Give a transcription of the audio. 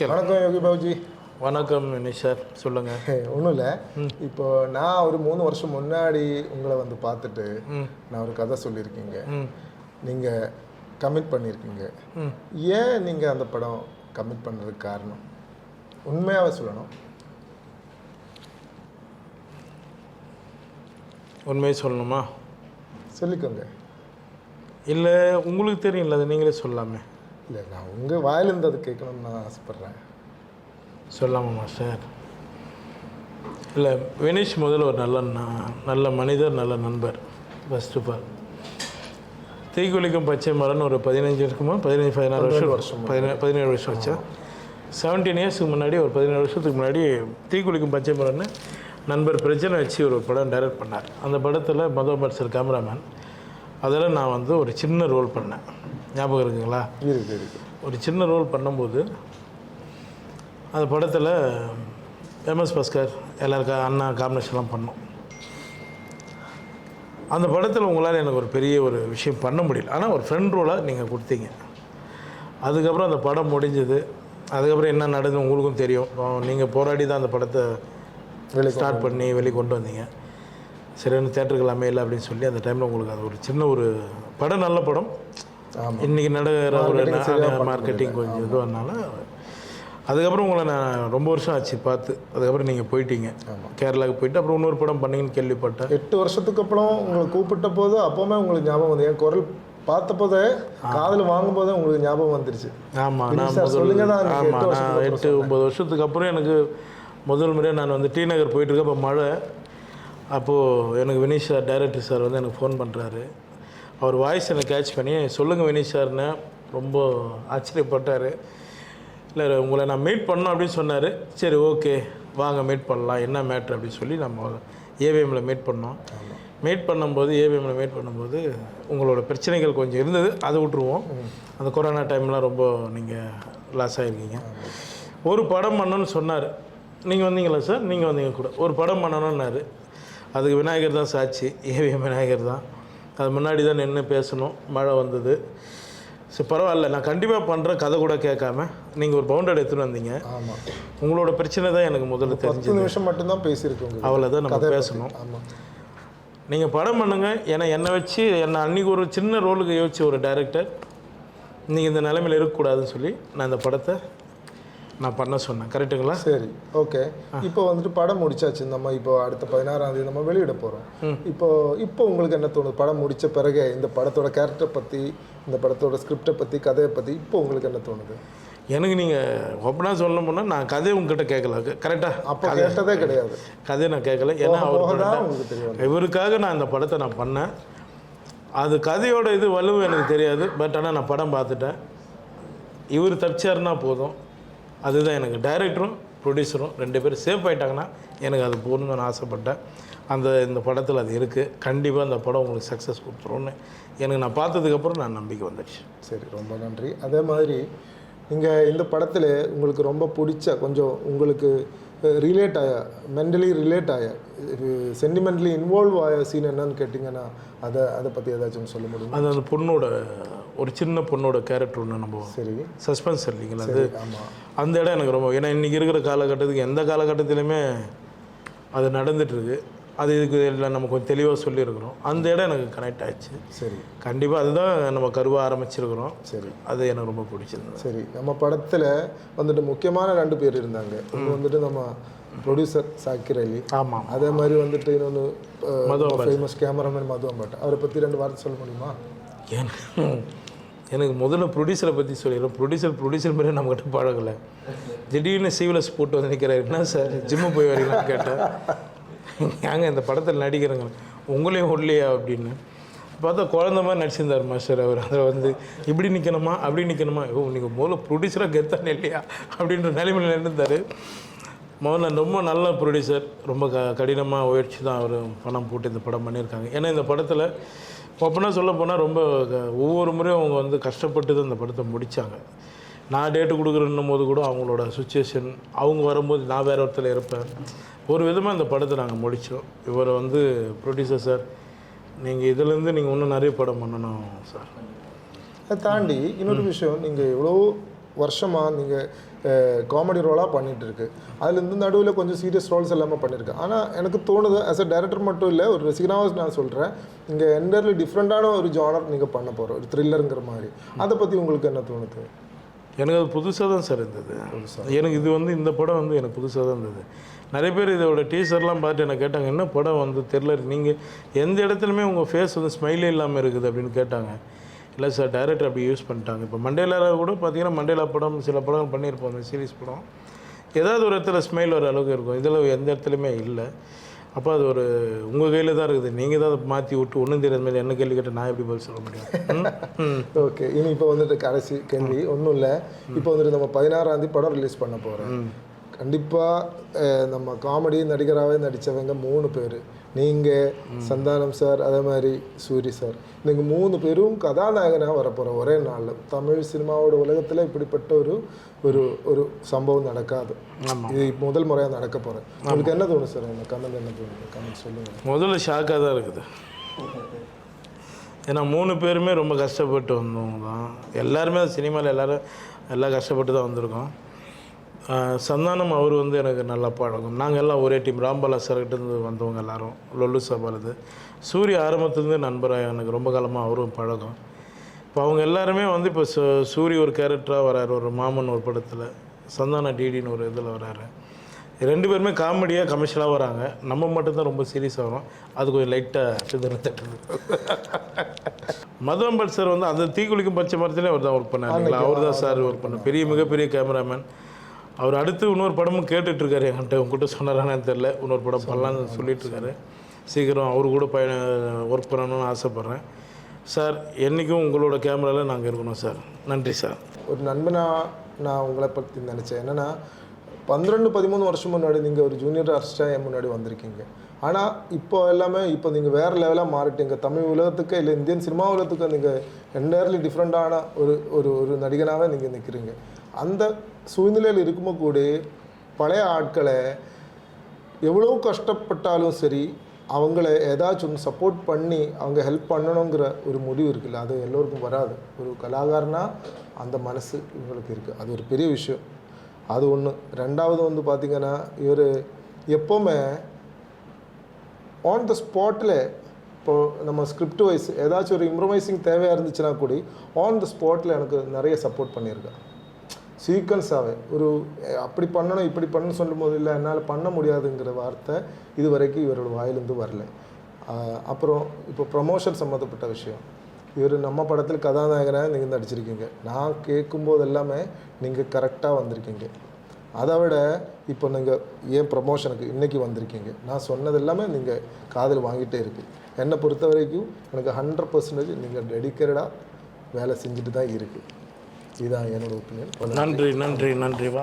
வணக்கம் யோகி பாபுஜி. வணக்கம் வினேஷ் சார், சொல்லுங்கள். ஒன்றும் இல்லை, இப்போ நான் ஒரு 3 வருஷம் முன்னாடி உங்களை வந்து பார்த்துட்டு நான் ஒரு கதை சொல்லியிருக்கீங்க. நீங்கள் கமிட் பண்ணியிருக்கீங்க. ஏன் நீங்கள் அந்த படம் கமிட் பண்ணுறதுக்கு காரணம் உண்மையாகவே சொல்லணும்? உண்மையை சொல்லணுமா? சொல்லிக்கோங்க. இல்லை உங்களுக்கு தெரியும்ல, அதை நீங்களே சொல்லாமே. இல்லை, நான் உங்கள் வாயிலிருந்து அது கேட்கணும்னு நான் ஆசைப்பட்றேன். சொல்லாமா சார்? இல்லை, வினேஷ் முதல்ல ஒரு நல்ல மனிதர், நல்ல நண்பர். ஃபஸ்ட் ஆஃப் ஆல் தீக்குளிக்கும் பச்சை மரம்னு ஒரு 15 இருக்குமா, 16 வருஷம் 17 வருஷம் வச்சா, 17 இயர்ஸுக்கு முன்னாடி, ஒரு 17 வருஷத்துக்கு முன்னாடி தீக்குளிக்கும் பச்சை மரம்னு நண்பர் பிரச்சனை வச்சு ஒரு படம் டைரக்ட் பண்ணார். அந்த படத்தில் மதோபர் சார் கேமராமேன். அதில் நான் வந்து ஒரு சின்ன ரோல் பண்ணேன். ஞாபகம் இருக்குங்களா? இருக்கு. ஒரு சின்ன ரோல் பண்ணும்போது அந்த படத்தில் எம்எஸ் பாஸ்கர் எல்லாருக்கும் அண்ணா காம்பினேஷன்லாம் பண்ணோம். அந்த படத்தில் உங்களால் எனக்கு ஒரு பெரிய ஒரு விஷயம் பண்ண முடியல. ஆனால் ஒரு ஃப்ரெண்ட் ரோலாக நீங்கள் கொடுத்தீங்க. அதுக்கப்புறம் அந்த படம் முடிஞ்சது. அதுக்கப்புறம் என்ன நடந்தது உங்களுக்கும் தெரியும். நீங்கள் போராடி தான் அந்த படத்தை ஸ்டார்ட் பண்ணி வெளியே கொண்டு வந்தீங்க. சரியான தேட்டருக்கு அமையலை அப்படின்னு சொல்லி அந்த டைமில் உங்களுக்கு அது ஒரு சின்ன ஒரு படம், நல்ல படம். இன்றைக்கி நடக்கிற ஒரு மார்க்கெட்டிங் கொஞ்சம் இதுவானால அதுக்கப்புறம் உங்களை நான் ரொம்ப வருஷம் ஆச்சு பார்த்து. அதுக்கப்புறம் நீங்கள் போயிட்டீங்க கேரளாவுக்கு போயிட்டு, அப்புறம் இன்னொரு படம் பண்ணீங்கன்னு கேள்விப்பட்டேன். 8 வருஷத்துக்கு அப்புறம் உங்களை கூப்பிட்ட போது அப்போவுமே உங்களுக்கு ஞாபகம் வந்து என் குரல் பார்த்த போதே காதில் வாங்கும் போதே உங்களுக்கு ஞாபகம் வந்துருச்சு. ஆமாம், நான் 8-9 வருஷத்துக்கு அப்புறம் எனக்கு முதல் முறையாக நான் வந்து டி நகர் போயிட்டுருக்கேன். இப்போ மழை. அப்போது எனக்கு வினீஷ் சார், டைரக்டர் சார் வந்து எனக்கு ஃபோன் பண்ணுறாரு. அவர் வாய்ஸ் எனக்கு கேட்ச் பண்ணி, சொல்லுங்கள் வினீஷ் சார்னு ரொம்ப ஆச்சரியப்பட்டார். இல்லை, உங்களை நான் மீட் பண்ணோம் அப்படின்னு சொன்னார். சரி, ஓகே வாங்க மீட் பண்ணலாம், என்ன மேட்ரு அப்படின்னு சொல்லி நம்ம ஏவிஎம்மில் மீட் பண்ணோம். ஏவிஎம்மில் மீட் பண்ணும்போது உங்களோட பிரச்சனைகள் கொஞ்சம் இருந்தது, அதை விட்டுருவோம். அந்த கொரோனா டைம்லாம் ரொம்ப நீங்கள் லாஸ் ஆகிருக்கீங்க. ஒரு படம் பண்ணணும்னு சொன்னார். நீங்கள் வந்தீங்களா சார்? நீங்கள் வந்தீங்க கூட. ஒரு படம் பண்ணணுன்னாரு. அதுக்கு விநாயகர் தான் சாட்சி. ஏவிஎம் விநாயகர் தான். அது முன்னாடி தான் நின்று பேசணும். மழை வந்தது. சரி, பரவாயில்ல, நான் கண்டிப்பாக பண்ணுறேன், கதை கூட கேட்காம. நீங்கள் ஒரு பவுண்டட் எடுத்துகிட்டு வந்தீங்க. ஆமாம், உங்களோட பிரச்சனை தான் எனக்கு முதல்ல தெரிஞ்சு. 10 நிமிஷம் மட்டும்தான் பேசியிருக்கோங்க. அவ்வளோதான் நம்ம பேசணும். ஆமாம், நீங்கள் படம் பண்ணுங்கள். ஏன்னா என்னை வச்சு, என்னை அன்றைக்கி ஒரு சின்ன ரோலுக்கு யோசிச்சு ஒரு டைரக்டர், நீங்கள் இந்த நிலைமையில் இருக்கக்கூடாதுன்னு சொல்லி நான் இந்த படத்தை நான் பண்ண சொன்னேன். கரெக்டுங்களா? சரி, ஓகே. இப்போ வந்துட்டு படம் முடிச்சாச்சு. நம்ம இப்போ அடுத்த 16ஆம் தேதி நம்ம வெளியிட போகிறோம். இப்போ உங்களுக்கு என்ன தோணுது? படம் முடித்த பிறகு இந்த படத்தோட கேரக்டரை பற்றி, இந்த படத்தோட ஸ்கிரிப்டை பற்றி, கதையை பற்றி இப்போ உங்களுக்கு என்ன தோணுது? எனக்கு நீங்கள் ஓப்பனாக சொல்ல போனால், நான் கதையை உங்ககிட்ட கேட்கல. கரெக்டாக அப்போ கேட்டதே கிடையாது. கதையை நான் கேட்கல. ஏன்னா உங்களுக்கு தெரியும், இவருக்காக நான் இந்த படத்தை நான் பண்ணேன். அது கதையோட இது வலுவு எனக்கு தெரியாது. பட் ஆனால் நான் படம் பார்த்துட்டேன். இவர் தப்பிச்சாருன்னா போதும். அதுதான் எனக்கு. டைரக்டரும் ப்ரொடியூசரும் 2 பேரும் சேஃப் ஆகிட்டாங்கன்னா எனக்கு அது போகணுன்னு நான் ஆசைப்பட்டேன். இந்த படத்தில் அது இருக்குது. கண்டிப்பாக அந்த படம் உங்களுக்கு சக்ஸஸ் கொடுத்துருவோன்னு எனக்கு நான் பார்த்ததுக்கப்புறம் நான் நம்பிக்கை வந்துடுச்சு. சரி, ரொம்ப நன்றி. அதே மாதிரி நீங்கள் இந்த படத்தில் உங்களுக்கு ரொம்ப பிடிச்ச, கொஞ்சம் உங்களுக்கு ரிலேட் ஆய, மென்டலி ரிலேட் ஆய, சென்டிமெண்ட்லி இன்வால்வ் ஆய சீன் என்னன்னு கேட்டிங்கன்னா அதை பற்றி ஏதாச்சும் சொல்ல முடியும்? அது அந்த பொண்ணோட, ஒரு சின்ன பொண்ணோட கேரக்டர் ஒன்று நம்ம. சரி, சஸ்பென்ஸ் இல்லைங்களா அது? ஆமாம். அந்த இடம் எனக்கு ரொம்ப, ஏன்னா இன்றைக்கி இருக்கிற காலகட்டத்துக்கு எந்த காலகட்டத்திலையுமே அது நடந்துகிட்ருக்கு. அது இதுக்கு எல்லாம் நம்ம கொஞ்சம் தெளிவாக சொல்லியிருக்கிறோம். அந்த இடம் எனக்கு கனெக்ட் ஆகிடுச்சு. சரி, கண்டிப்பாக அதுதான் நம்ம கருவாக ஆரம்பிச்சிருக்கிறோம். சரி, அது எனக்கு ரொம்ப பிடிச்சிருந்தது. சரி, நம்ம படத்தில் வந்துட்டு முக்கியமான 2 பேர் இருந்தாங்க. ஒன்று வந்துட்டு நம்ம ப்ரொடியூசர் சாக்கிர் அலி. ஆமாம். அதே மாதிரி வந்துட்டு இன்னொன்று ஃபேமஸ் கேமராமேன் மது அம்பாட். அவரை பற்றி 2 வார்த்தை சொல்ல முடியுமா? எனக்கு முதல்ல ப்ரொடியூசரை பற்றி சொல்லிடுறோம். ப்ரொடியூசர் மாதிரி நம்மகிட்ட பழகலை. திடீர்னு சிவிலஸ் போட்டு வந்து நிற்கிறார். என்ன சார் ஜிம்மு போய் வரீங்களான்னு கேட்டேன். ஏங்க இந்த படத்தில் நடிக்கிறேங்க, உங்களையும் விடலையா அப்படின்னு பார்த்தா குழந்த மாதிரி நடிச்சிருந்தார் மாஸ்டர். அவர் அதில் வந்து இப்படி நிற்கணுமா, அப்படி நிற்கணுமா, நீங்கள் முதல்ல ப்ரொடியூசராக கெத்தானே இல்லையா அப்படின்ற நிலைமையில் இருந்தார். முதல்ல ரொம்ப நல்ல ப்ரொடியூசர். ரொம்ப கடினமாக உயர்ச்சி தான் அவர் பணம் போட்டு இந்த படம் பண்ணியிருக்காங்க. ஏன்னா இந்த படத்தில் ஓப்பனாக சொல்ல போனால் ரொம்ப ஒவ்வொரு முறையும் அவங்க வந்து கஷ்டப்பட்டு தான் இந்த படத்தை முடித்தாங்க. நான் டேட்டு கொடுக்குறன்னும் போது கூட அவங்களோட சுச்சுவேஷன், அவங்க வரும்போது நான் வேறு ஒருத்தர் இருப்பேன். ஒரு விதமாக இந்த படத்தை நாங்கள் முடித்தோம். இவரை வந்து ப்ரொடியூசர் சார், நீங்கள் இதிலேருந்து நீங்கள் இன்னும் நிறைய படம் பண்ணணும் சார். அதை தாண்டி இன்னொரு விஷயம், நீங்கள் எவ்வளோ வருஷமாக நீங்கள் காமெடி ரோலாக பண்ணிகிட்டு இருக்கு. அதுலேருந்து நடுவில் கொஞ்சம் சீரியஸ் ரோல்ஸ் எல்லாமே பண்ணியிருக்கேன். ஆனால் எனக்கு தோணுது ஆஸ் அ டைரக்டர் மட்டும் இல்லை, ஒரு ரசிகனாக நான் சொல்கிறேன், இங்கே என்டர்லி டிஃப்ரெண்ட்டான ஒரு ஜானர் நீங்கள் பண்ண போகிற ஒரு த்ரில்லருங்கிற மாதிரி. அதை பற்றி உங்களுக்கு என்ன தோணுது? எனக்கு அது புதுசாக தான் சார் இருந்தது. எனக்கு இது வந்து இந்த படம் வந்து எனக்கு புதுசாக தான் இருந்தது. நிறைய பேர் இதோட டீசர்லாம் பார்த்து என்ன கேட்டாங்க, என்ன படம் வந்து தெரில, நீங்கள் எந்த இடத்துலையுமே உங்கள் ஃபேஸ் வந்து ஸ்மைலே இல்லாமல் இருக்குது அப்படின்னு கேட்டாங்க. இல்லை சார், டைரக்டர் அப்படி யூஸ் பண்ணிட்டாங்க. இப்போ மண்டேலா கூட பார்த்தீங்கன்னா மண்டேலா படம் சில படங்கள் பண்ணியிருப்போம், அந்த சீரிஸ் படம் ஏதாவது ஒரு இடத்துல ஸ்மைல் வர அளவுக்கு இருக்கும். இதில் எந்த இடத்துலையுமே இல்லை. அப்போ அது ஒரு உங்கள் கையில் தான் இருக்குது. நீங்கள் தான் அதை மாற்றி விட்டு ஒன்றும் தெரியாத மாதிரி என்ன கேள்வி கேட்டால் நான் எப்படி பதில் சொல்ல முடியும்? ஓகே, இனி இப்போ வந்துட்டு கடைசி கேள்வி ஒன்றும் இல்லை. இப்போ வந்துட்டு நம்ம 16ஆம் தேதி படம் ரிலீஸ் பண்ண போகிறோம். கண்டிப்பாக நம்ம காமெடி நடிகராகவே நடித்தவங்க 3 பேர், நீங்கள், சந்தானம் சார், அதே மாதிரி சூரி சார், நீங்கள் 3 பேரும் கதாநாயகனாக வரப்போகிற ஒரே நாள். தமிழ் சினிமாவோட உலகத்தில் இப்படிப்பட்ட ஒரு ஒரு ஒரு சம்பவம் நடக்காது. இது முதல் முறையாக நடக்க போகிறேன். உங்களுக்கு என்ன தோணும் சார்? என்ன கமெண்ட் என்ன தோணுது? கமெண்ட் சொல்லுங்கள். முதல்ல ஷாக்காக தான் இருக்குது. ஏன்னா 3 பேருமே ரொம்ப கஷ்டப்பட்டு வந்தவங்க தான். எல்லாருமே சினிமாவில் எல்லாம் கஷ்டப்பட்டு தான் வந்திருக்கோம். சந்தானம் அவர் வந்து எனக்கு நல்லா பழகும். நாங்கள் எல்லாம் ஒரே டீம். ராம்பாலா சார்கிட்டேருந்து வந்தவங்க எல்லோரும், லொல்லு சபாலது. சூரிய ஆரம்பத்துலேருந்து நண்பராக எனக்கு ரொம்ப காலமாக அவரும் பழகும். இப்போ அவங்க எல்லாருமே வந்து இப்போ சூரிய ஒரு கேரக்டராக வராரு, ஒரு மாமன் ஒரு படத்தில், சந்தான டிடின்னு ஒரு இதில் வராரு. 2 பேருமே காமெடியாக கமர்ஷியலாக வராங்க. நம்ம மட்டும்தான் ரொம்ப சீரியஸாக வரும். அது கொஞ்சம் லைட்டாக தட்டுது. மதுரம்பல் சார் வந்து அந்த தீக்குளிக்கும் பச்சை மரத்துலேயும் அவர் தான் ஒர்க் பண்ணார். அவர் தான் சார் ஒர்க் பண்ணார். மிகப்பெரிய கேமராமேன். அவர் அடுத்து இன்னொரு படமும் கேட்டுட்ருக்காரு என்கிட்ட. உங்ககிட்ட சொன்னாரானு தெரில. இன்னொரு படம் பண்ணலான்னு சொல்லிகிட்ருக்காரு. சீக்கிரம் அவர் கூட ஒர்க் பண்ணணும்னு ஆசைப்பட்றேன். சார், என்றைக்கும் உங்களோட கேமராவில் நாங்கள் இருக்கணும் சார். நன்றி சார். ஒரு நண்பனாக நான் உங்களை பற்றி நினச்சேன். என்னென்னா 12-13 வருஷம் முன்னாடி நீங்கள் ஒரு ஜூனியர் ஆர்டிஸ்டாக என் முன்னாடி வந்திருக்கீங்க. ஆனால் இப்போ எல்லாமே இப்போ நீங்கள் வேறு லெவலாக மாறிட்டீங்க. தமிழ் உலகத்துக்கு இல்லை இந்தியன் சினிமா உலகத்துக்கு நீங்கள் என்டையர்லி டிஃப்ரெண்ட்டான ஒரு ஒரு ஒரு நடிகனாகவே நீங்கள் நிற்கிறீங்க. அந்த சூழ்நிலையில் இருக்கும்போது கூட பழைய ஆட்களை எவ்வளோ கஷ்டப்பட்டாலும் சரி அவங்கள ஏதாச்சும் ஒன்று சப்போர்ட் பண்ணி அவங்க ஹெல்ப் பண்ணணுங்கிற ஒரு முடிவு இருக்குல்ல, அது எல்லோருக்கும் வராது. ஒரு கலாகாரனா அந்த மனசு இவங்களுக்கு இருக்குது. அது ஒரு பெரிய விஷயம். அது ஒன்று. ரெண்டாவது வந்து பார்த்திங்கன்னா, இவர் எப்போவுமே ஆன் த ஸ்பாட்டில், இப்போது நம்ம ஸ்கிரிப்ட் வைஸ் ஏதாச்சும் ஒரு இம்ப்ரவைசிங் தேவையாக இருந்துச்சுன்னா கூட ஆன் த ஸ்பாட்டில் எனக்கு நிறைய சப்போர்ட் பண்ணியிருக்கேன். சீக்வன்ஸாகவே ஒரு அப்படி பண்ணணும் இப்படி பண்ணணும்னு சொல்லும் போது இல்லை என்னால் பண்ண முடியாதுங்கிற வார்த்தை இது வரைக்கும் இவரோட வாயிலிருந்து வரல. அப்புறம் இப்போ ப்ரமோஷன் சம்மந்தப்பட்ட விஷயம், இவர் நம்ம படத்தில் கதாநாயகனாக நீங்கள் நடிச்சிருக்கீங்க. நான் கேட்கும்போது எல்லாமே நீங்கள் கரெக்டாக வந்திருக்கீங்க. அதை விட இப்போ நீங்கள் ஏன் ப்ரமோஷனுக்கு இன்றைக்கி வந்திருக்கீங்க, நான் சொன்னது எல்லாமே நீங்கள் காதில் வாங்கிட்டே இருக்குது. என்னை பொறுத்த வரைக்கும் எனக்கு 100% நீங்கள் டெடிக்கேட்டடாக வேலை செஞ்சுட்டு தான் இருக்குது. இதுதான் என்னோடய ஒப்பீனியன். நன்றி. வா.